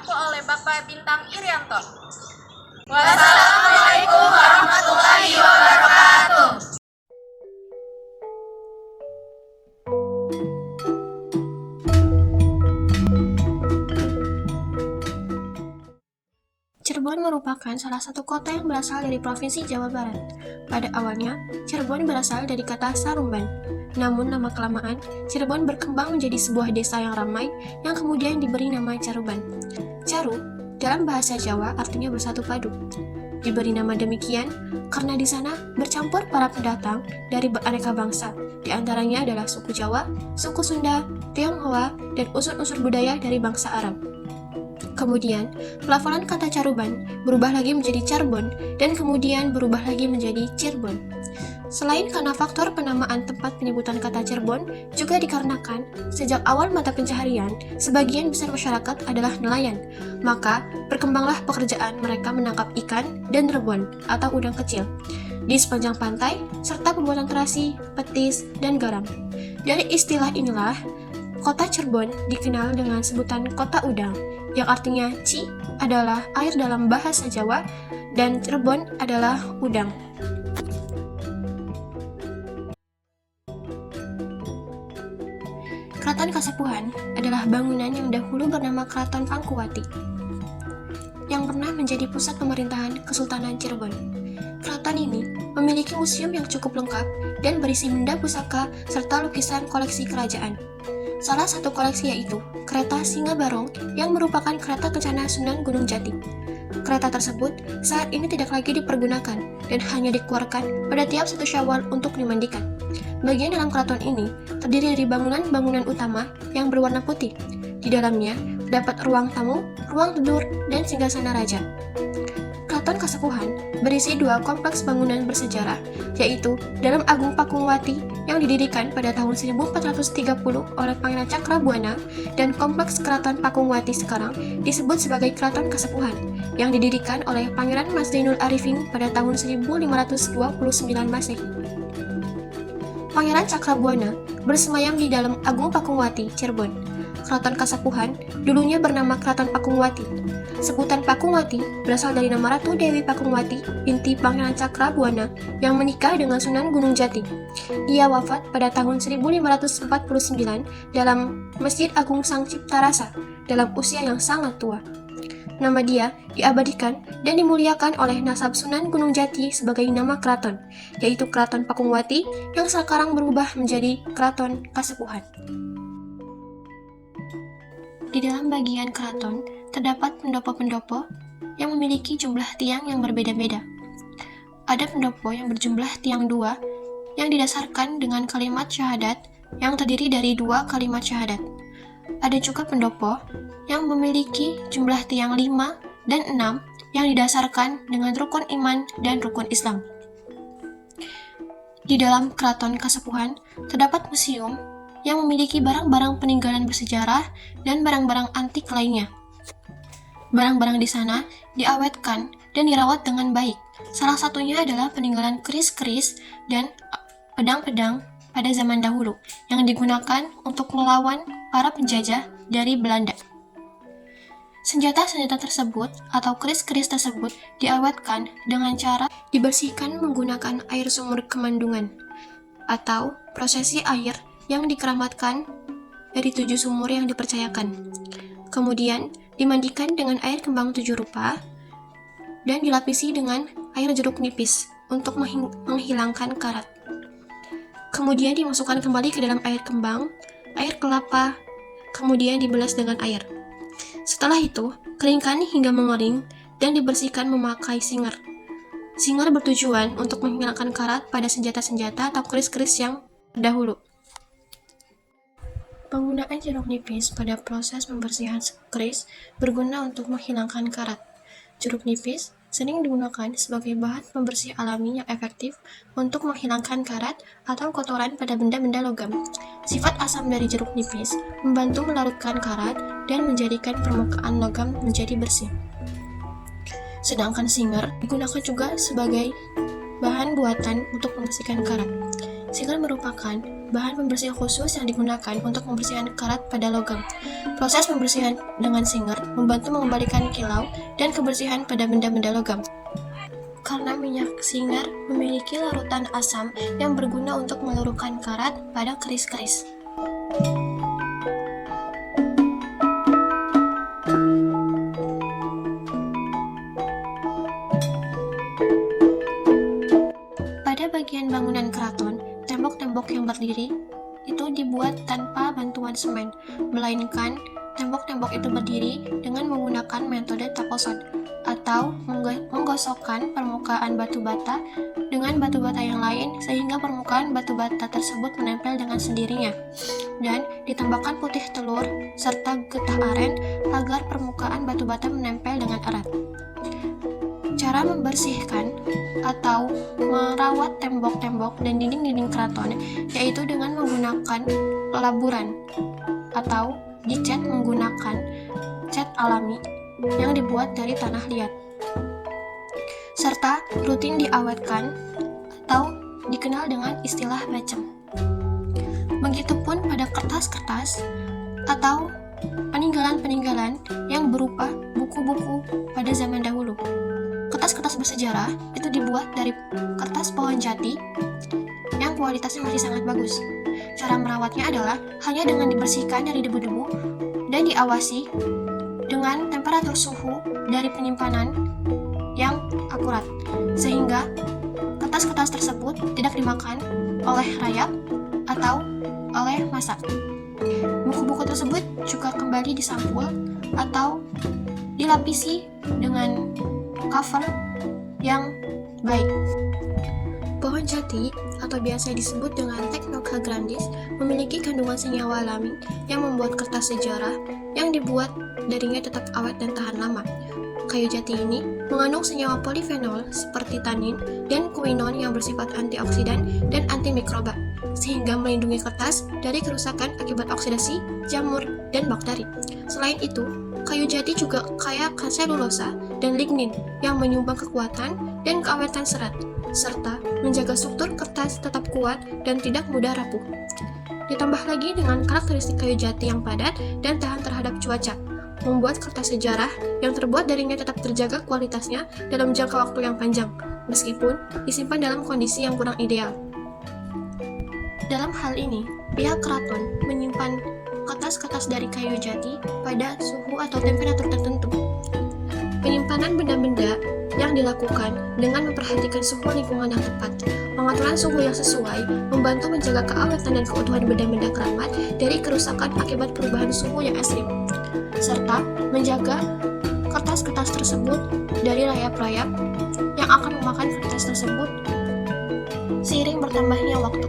ditempuh oleh Bapak Bintang Irianto. Wassalamualaikum warahmatullahi wabarakatuh. Cirebon merupakan salah satu kota yang berasal dari Provinsi Jawa Barat. Pada awalnya, Cirebon berasal dari kata Sarumban. Namun lama-kelamaan, Cirebon berkembang menjadi sebuah desa yang ramai yang kemudian diberi nama Caruban. Caru, dalam bahasa Jawa artinya bersatu padu. Diberi nama demikian karena di sana bercampur para pendatang dari beraneka bangsa. Di antaranya adalah suku Jawa, suku Sunda, Tionghoa, dan unsur-unsur budaya dari bangsa Arab. Kemudian, pelafalan kata Caruban berubah lagi menjadi Carbon dan kemudian berubah lagi menjadi Cirebon. Selain karena faktor penamaan tempat penyebutan kata Cirebon, juga dikarenakan sejak awal mata pencaharian, sebagian besar masyarakat adalah nelayan. Maka, berkembanglah pekerjaan mereka menangkap ikan dan rebon atau udang kecil di sepanjang pantai, serta pembuatan terasi, petis, dan garam. Dari istilah inilah, kota Cirebon dikenal dengan sebutan kota udang, yang artinya ci adalah air dalam bahasa Jawa dan Cirebon adalah udang. Keraton Kasepuhan adalah bangunan yang dahulu bernama Keraton Pangkuwati, yang pernah menjadi pusat pemerintahan Kesultanan Cirebon. Keraton ini memiliki museum yang cukup lengkap dan berisi benda pusaka serta lukisan koleksi kerajaan. Salah satu koleksi yaitu kereta Singa Barong yang merupakan kereta kencana Sunan Gunung Jati. Kereta tersebut saat ini tidak lagi dipergunakan dan hanya dikeluarkan pada tiap 1 Syawal untuk dimandikan. Bagian dalam keraton ini terdiri dari bangunan-bangunan utama yang berwarna putih. Di dalamnya terdapat ruang tamu, ruang tidur, dan singgasana raja. Keraton Kasepuhan berisi 2 kompleks bangunan bersejarah, yaitu Dalam Agung Pakungwati yang didirikan pada tahun 1430 oleh Pangeran Cakrabuana dan kompleks Keraton Pakungwati sekarang disebut sebagai Keraton Kasepuhan yang didirikan oleh Pangeran Mas Zainul Arifin pada tahun 1529 Masehi. Pangeran Cakrabuana bersemayam di Dalam Agung Pakungwati, Cirebon. Keraton Kasepuhan dulunya bernama Keraton Pakungwati. Sebutan Pakungwati berasal dari nama Ratu Dewi Pakungwati, binti Pangeran Cakrabuana yang menikah dengan Sunan Gunung Jati. Ia wafat pada tahun 1549 dalam Masjid Agung Sang Cipta Rasa dalam usia yang sangat tua. Nama dia diabadikan dan dimuliakan oleh nasab Sunan Gunung Jati sebagai nama keraton, yaitu Keraton Pakungwati yang sekarang berubah menjadi Keraton Kasepuhan. Di dalam bagian keraton terdapat pendopo-pendopo yang memiliki jumlah tiang yang berbeda-beda. Ada pendopo yang berjumlah tiang 2 yang didasarkan dengan kalimat syahadat yang terdiri dari 2 kalimat syahadat. Ada juga pendopo yang memiliki jumlah tiang 5 dan 6 yang didasarkan dengan rukun iman dan rukun Islam. Di dalam Keraton Kasepuhan terdapat museum yang memiliki barang-barang peninggalan bersejarah dan barang-barang antik lainnya. Barang-barang di sana diawetkan dan dirawat dengan baik. Salah satunya adalah peninggalan keris-keris dan pedang-pedang pada zaman dahulu yang digunakan untuk melawan para penjajah dari Belanda. Senjata-senjata tersebut atau keris-keris tersebut diawetkan dengan cara dibersihkan menggunakan air sumur Kemandungan atau prosesi air yang dikeramatkan dari 7 sumur yang dipercayakan. Kemudian dimandikan dengan air kembang 7 rupa dan dilapisi dengan air jeruk nipis untuk menghilangkan karat. Kemudian dimasukkan kembali ke dalam air kembang, air kelapa, kemudian dibelas dengan air. Setelah itu, keringkan hingga mengering dan dibersihkan memakai singer. Singer bertujuan untuk menghilangkan karat pada senjata-senjata atau keris-keris yang terdahulu. Penggunaan jeruk nipis pada proses pembersihan keris berguna untuk menghilangkan karat. Jeruk nipis sering digunakan sebagai bahan pembersih alami yang efektif untuk menghilangkan karat atau kotoran pada benda-benda logam. Sifat asam dari jeruk nipis membantu melarutkan karat dan menjadikan permukaan logam menjadi bersih. Sedangkan singer digunakan juga sebagai bahan buatan untuk membersihkan karat. Sealer merupakan bahan pembersih khusus yang digunakan untuk membersihkan karat pada logam. Proses pembersihan dengan singer membantu mengembalikan kilau dan kebersihan pada benda-benda logam. Karena minyak singer memiliki larutan asam yang berguna untuk meluruhkan karat pada keris-keris. Pada bagian bangunan keraton, tembok-tembok yang berdiri itu dibuat tanpa bantuan semen, melainkan tembok-tembok itu berdiri dengan menggunakan metode taposan atau menggosokkan permukaan batu bata dengan batu bata yang lain sehingga permukaan batu bata tersebut menempel dengan sendirinya, dan ditambahkan putih telur serta getah aren agar permukaan batu bata menempel dengan erat. Cara membersihkan atau merawat tembok-tembok dan dinding-dinding keraton yaitu dengan menggunakan pelaburan atau dicat menggunakan cat alami yang dibuat dari tanah liat, serta rutin diawetkan atau dikenal dengan istilah bacem. Begitupun pada kertas-kertas atau peninggalan-peninggalan yang berupa buku-buku pada zaman dahulu. Kertas-kertas bersejarah itu dibuat dari kertas pohon jati yang kualitasnya masih sangat bagus. Cara merawatnya adalah hanya dengan dibersihkan dari debu-debu dan diawasi dengan temperatur suhu dari penyimpanan yang akurat, sehingga kertas-kertas tersebut tidak dimakan oleh rayap atau oleh masak. Buku-buku tersebut juga kembali disampul atau dilapisi dengan cover yang baik. Pohon jati atau biasa disebut dengan Technoca grandis memiliki kandungan senyawa alami yang membuat kertas sejarah yang dibuat darinya tetap awet dan tahan lama. Kayu jati ini mengandung senyawa polifenol seperti tanin dan kuinon yang bersifat antioksidan dan antimikroba, sehingga melindungi kertas dari kerusakan akibat oksidasi, jamur, dan bakteri. Selain itu, kayu jati juga kaya akan selulosa dan lignin yang menyumbang kekuatan dan keawetan serat, serta menjaga struktur kertas tetap kuat dan tidak mudah rapuh. Ditambah lagi dengan karakteristik kayu jati yang padat dan tahan terhadap cuaca, membuat kertas sejarah yang terbuat darinya tetap terjaga kualitasnya dalam jangka waktu yang panjang, meskipun disimpan dalam kondisi yang kurang ideal. Dalam hal ini, pihak keraton menyimpan kertas-kertas dari kayu jati pada suhu atau temperatur tertentu. Penyimpanan benda-benda yang dilakukan dengan memperhatikan suhu lingkungan yang tepat. Pengaturan suhu yang sesuai membantu menjaga keawetan dan keutuhan benda-benda keramat dari kerusakan akibat perubahan suhu yang ekstrim, serta menjaga kertas-kertas tersebut dari rayap-rayap yang akan memakan kertas tersebut seiring bertambahnya waktu.